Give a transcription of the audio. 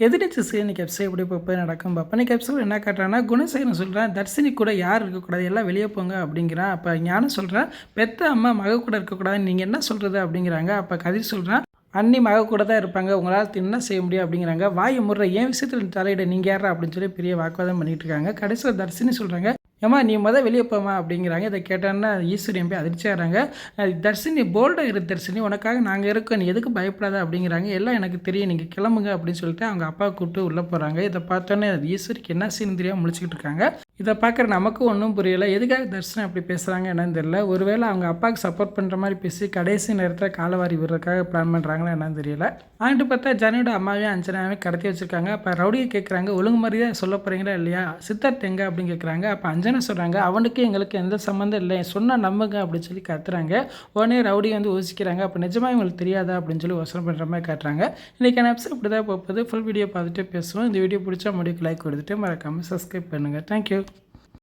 எதிர்த்து இன்னைக்கு எபிசோட் எப்படி போய் நடக்கும் பார்ப்போம். இன்னைக்கு எபிசோட் என்ன காட்டுறான்னா, குணசேகரன் சொல்கிறேன் தர்ஷினி கூட யார் இருக்கக்கூடாது, எல்லாம் வெளியே போங்க அப்படிங்கிறான். அப்போ ஞானம் சொல்கிறேன் பெத்த அம்மா மக கூட இருக்கக்கூடாது, நீங்கள் என்ன சொல்கிறது அப்படிங்கிறாங்க. அப்போ கதிர் சொல்கிறேன் அண்ணி மக கூட தான் இருப்பாங்க, உங்களால் என்ன செய்ய முடியும் அப்படிங்கிறாங்க. வாயை முறை ஏன் விஷயத்தில் தலையிட நீங்கள் யாரா அப்படின்னு சொல்லி பெரிய வாக்குவாதம் பண்ணிட்டு இருக்காங்க. கடைசியில் தர்ஷினி சொல்கிறாங்க ஏம்மா நீ வெளியே போமா அப்படிங்கிறாங்க. இதை கேட்டான்னா ஈஸ்வரி போய் அதிர்ச்சியாகிறாங்க. தர்ஷினி போல்டாக இரு தர்ஷினி, உனக்காக நாங்கள் இருக்கோம், நீ எதுக்கு பயப்படாத அப்படிங்கிறாங்க. எல்லாம் எனக்கு தெரியும், நீங்கள் கிளம்புங்க அப்படின்னு சொல்லிட்டு அவங்க அப்பா கூப்பிட்டு உள்ளே போகிறாங்க. இதை பார்த்தோன்னே ஈஸ்வரிக்கு என்ன சீன் தெரியாமல் முழிச்சிக்கிட்டு இருக்காங்க. இதை பார்க்குற நமக்கும் ஒன்றும் புரியலை, எதுக்காக தர்ஷன் அப்படி பேசுகிறாங்க என்னன்னு தெரியல. ஒருவேளை அவங்க அப்பாவுக்கு சப்போர்ட் பண்ணுற மாதிரி பேசி கடைசி நேரத்தில் காலவாரி விடுறதுக்காக பிளான் பண்ணுறாங்களா என்னன்னு தெரியல. ஆண்டு பார்த்தா ஜானியோட அம்மாவையும் அஞ்சனாவையும் கடத்தி வச்சுருக்காங்க. அப்போ ரவுடியை கேட்குறாங்க ஒழுங்கு மாதிரியாக சொல்ல போகிறீங்களா இல்லையா, சித்தார்த் எங்க அப்படின்னு கேட்குறாங்க. அப்போ அஞ்சனா சொல்கிறாங்க அவனுக்கு எங்களுக்கு எந்த சம்மந்தம் இல்லை, சொன்னால் நம்புங்க அப்படின்னு சொல்லி கத்துறாங்க. உடனே ரவுடி யோசிக்கிறாங்க, அப்போ நிஜமாக இவங்களுக்கு தெரியாதா அப்படின்னு சொல்லி யோசனை பண்ணுற மாதிரி காட்டுறாங்க. இன்றைக்கான எபிசோட் இப்படி தான் போகுது. ஃபுல் வீடியோ பார்த்துட்டு பேசுவோம். இந்த வீடியோ பிடிச்சா முடிவுக்கு லைக் கொடுத்துட்டு மறக்காமல் சப்ஸ்கிரைப் பண்ணுங்கள். தேங்க்யூ.